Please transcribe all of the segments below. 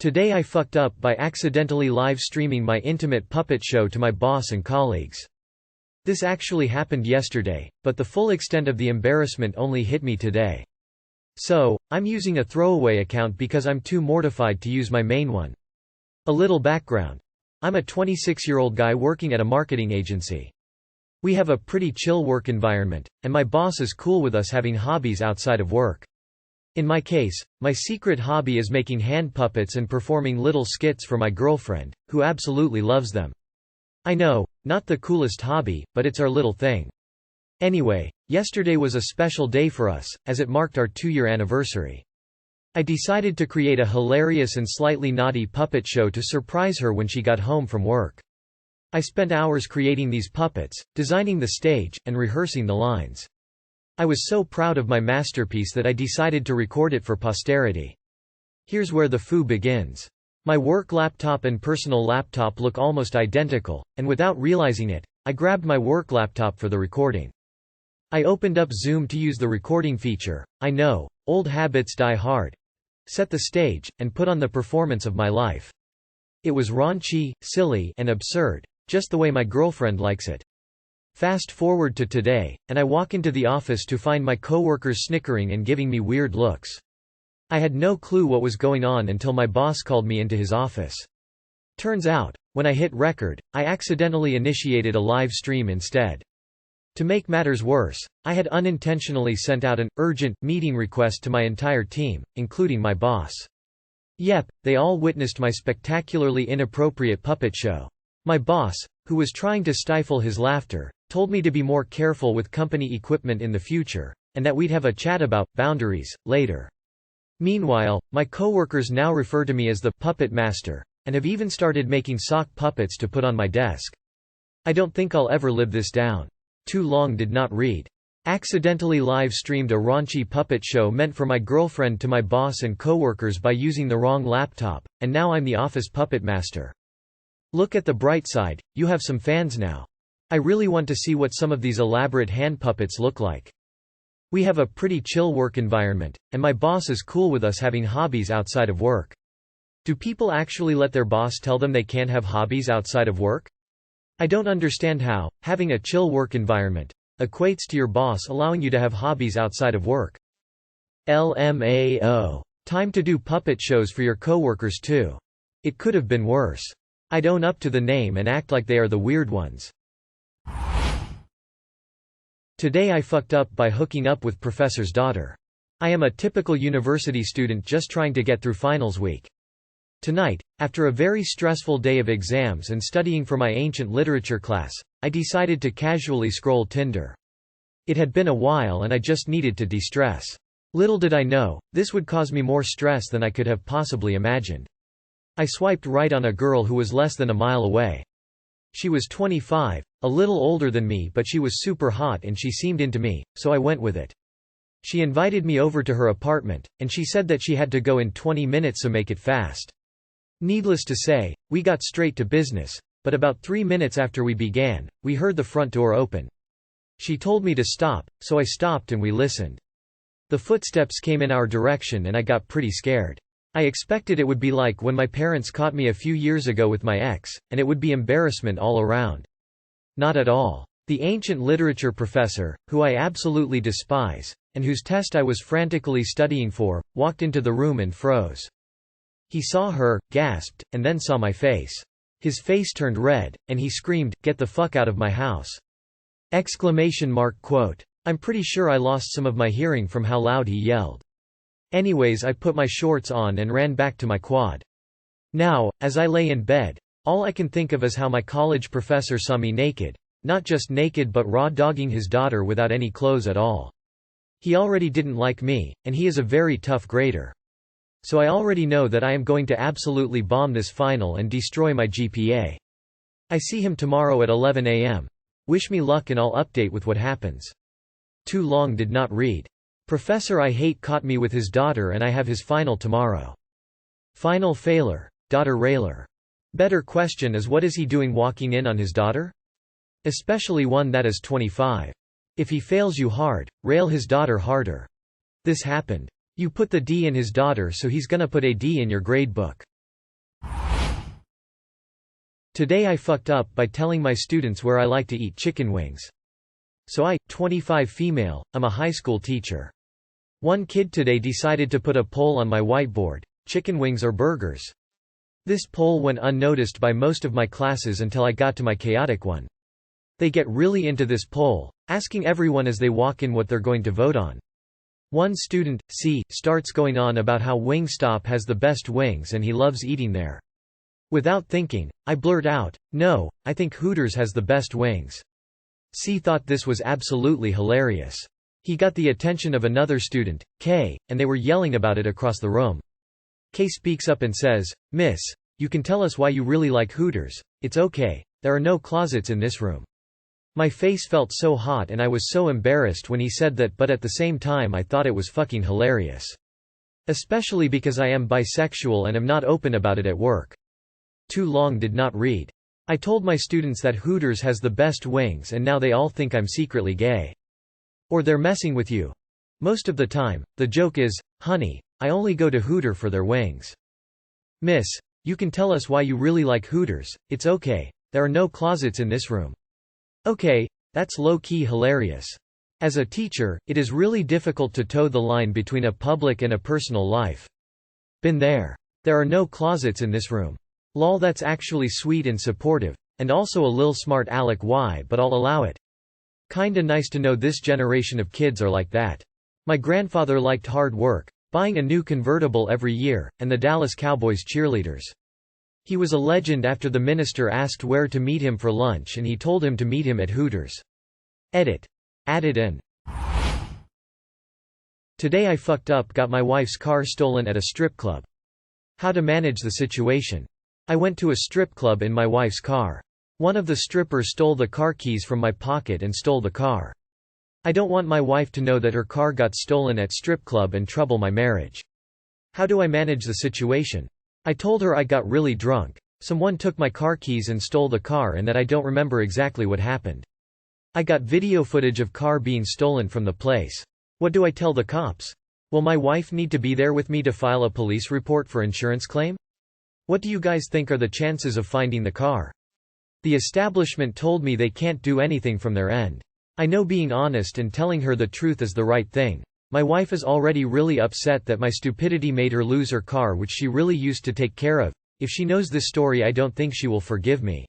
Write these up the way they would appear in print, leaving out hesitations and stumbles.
Today I fucked up by accidentally live streaming my intimate puppet show to my boss and colleagues. This actually happened yesterday, but the full extent of the embarrassment only hit me today. So, I'm using a throwaway account because I'm too mortified to use my main one. A little background. I'm a 26-year-old guy working at a marketing agency. We have a pretty chill work environment, and my boss is cool with us having hobbies outside of work. In my case, my secret hobby is making hand puppets and performing little skits for my girlfriend, who absolutely loves them. I know, not the coolest hobby, but it's our little thing. Anyway, yesterday was a special day for us, as it marked our 2-year anniversary. I decided to create a hilarious and slightly naughty puppet show to surprise her when she got home from work. I spent hours creating these puppets, designing the stage, and rehearsing the lines. I was so proud of my masterpiece that I decided to record it for posterity. Here's where the foo begins. My work laptop and personal laptop look almost identical, and without realizing it, I grabbed my work laptop for the recording. I opened up Zoom to use the recording feature. I know, old habits die hard. Set the stage, and put on the performance of my life. It was raunchy, silly, and absurd, just the way my girlfriend likes it. Fast forward to today, and I walk into the office to find my coworkers snickering and giving me weird looks. I had no clue what was going on until my boss called me into his office. Turns out, when I hit record, I accidentally initiated a live stream instead. To make matters worse, I had unintentionally sent out an urgent meeting request to my entire team, including my boss. Yep, they all witnessed my spectacularly inappropriate puppet show. My boss, who was trying to stifle his laughter, told me to be more careful with company equipment in the future, and that we'd have a chat about boundaries later. Meanwhile, my coworkers now refer to me as the puppet master, and have even started making sock puppets to put on my desk. I don't think I'll ever live this down. Too long did not read. Accidentally live streamed a raunchy puppet show meant for my girlfriend to my boss and coworkers by using the wrong laptop, and now I'm the office puppet master. Look at the bright side, you have some fans now. I really want to see what some of these elaborate hand puppets look like. We have a pretty chill work environment, and my boss is cool with us having hobbies outside of work. Do people actually let their boss tell them they can't have hobbies outside of work? I don't understand how, having a chill work environment, equates to your boss allowing you to have hobbies outside of work. LMAO. Time to do puppet shows for your coworkers too. It could have been worse. I'd own up to the name and act like they are the weird ones. Today I fucked up by hooking up with professor's daughter. I am a typical university student just trying to get through finals week. Tonight, after a very stressful day of exams and studying for my ancient literature class, I decided to casually scroll Tinder. It had been a while and I just needed to de-stress. Little did I know, this would cause me more stress than I could have possibly imagined. I swiped right on a girl who was less than a mile away. She was 25, a little older than me, but she was super hot and she seemed into me, so I went with it. She invited me over to her apartment, and she said that she had to go in 20 minutes, so make it fast. Needless to say, we got straight to business, but about 3 minutes after we began, we heard the front door open. She told me to stop, so I stopped and we listened. The footsteps came in our direction and I got pretty scared. I expected it would be like when my parents caught me a few years ago with my ex, and it would be embarrassment all around. Not at all. The ancient literature professor, who I absolutely despise, and whose test I was frantically studying for, walked into the room and froze. He saw her, gasped, and then saw my face. His face turned red, and he screamed, "Get the fuck out of my house!" Quote. I'm pretty sure I lost some of my hearing from how loud he yelled. Anyways, I put my shorts on and ran back to my quad. Now, as I lay in bed, all I can think of is how my college professor saw me naked. Not just naked but raw dogging his daughter without any clothes at all. He already didn't like me, and he is a very tough grader. So I already know that I am going to absolutely bomb this final and destroy my GPA. I see him tomorrow at 11 a.m. Wish me luck and I'll update with what happens. Too long did not read. Professor I hate caught me with his daughter and I have his final tomorrow. Final failure. Daughter railer. Better question is, what is he doing walking in on his daughter? Especially one that is 25. If he fails you hard, rail his daughter harder. This happened. You put the D in his daughter, so he's gonna put a D in your grade book. Today I fucked up by telling my students where I like to eat chicken wings. So I, 25 female, am a high school teacher. One kid today decided to put a poll on my whiteboard: chicken wings or burgers? This poll went unnoticed by most of my classes until I got to my chaotic one. They get really into this poll, asking everyone as they walk in what they're going to vote on. One student, C, starts going on about how Wingstop has the best wings and he loves eating there. Without thinking, I blurt out, "No, I think Hooters has the best wings." C thought this was absolutely hilarious. He got the attention of another student, K, and they were yelling about it across the room. K speaks up and says, "Miss, you can tell us why you really like Hooters. It's okay, there are no closets in this room." My face felt so hot and I was so embarrassed when he said that, but at the same time I thought it was fucking hilarious. Especially because I am bisexual and am not open about it at work. Too long did not read. I told my students that Hooters has the best wings and now they all think I'm secretly gay. Or they're messing with you. Most of the time, the joke is, "Honey, I only go to Hooter for their wings." "Miss, you can tell us why you really like Hooters. It's okay, there are no closets in this room." Okay, that's low-key hilarious. As a teacher, it is really difficult to toe the line between a public and a personal life. Been there. There are no closets in this room. Lol, that's actually sweet and supportive, and also a lil smart aleck why, but I'll allow it. Kinda nice to know this generation of kids are like that. My grandfather liked hard work, buying a new convertible every year, and the Dallas Cowboys cheerleaders. He was a legend after the minister asked where to meet him for lunch and he told him to meet him at Hooters. Edit. Added in. Today I fucked up, got my wife's car stolen at a strip club. How to manage the situation. I went to a strip club in my wife's car. One of the strippers stole the car keys from my pocket and stole the car. I don't want my wife to know that her car got stolen at strip club and trouble my marriage. How do I manage the situation? I told her I got really drunk, someone took my car keys and stole the car, and that I don't remember exactly what happened. I got video footage of car being stolen from the place. What do I tell the cops? Will my wife need to be there with me to file a police report for insurance claim? What do you guys think are the chances of finding the car? The establishment told me they can't do anything from their end. I know being honest and telling her the truth is the right thing. My wife is already really upset that my stupidity made her lose her car, which she really used to take care of. If she knows this story, I don't think she will forgive me.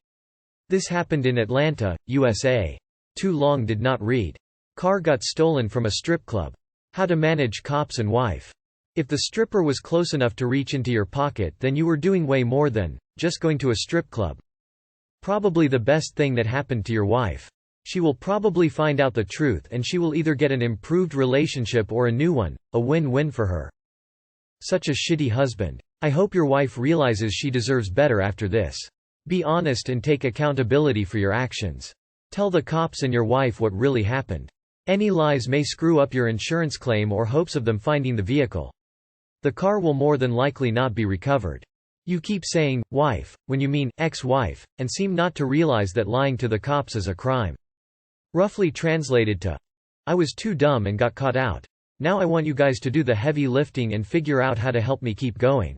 This happened in Atlanta, USA. Too long did not read. Car got stolen from a strip club. How to manage cops and wife. If the stripper was close enough to reach into your pocket, then you were doing way more than just going to a strip club. Probably the best thing that happened to your wife. She will probably find out the truth and she will either get an improved relationship or a new one, a win-win for her. Such a shitty husband. I hope your wife realizes she deserves better after this. Be honest and take accountability for your actions. Tell the cops and your wife what really happened. Any lies may screw up your insurance claim or hopes of them finding the vehicle. The car will more than likely not be recovered. You keep saying, wife, when you mean ex-wife, and seem not to realize that lying to the cops is a crime. Roughly translated to, I was too dumb and got caught out. Now I want you guys to do the heavy lifting and figure out how to help me keep going.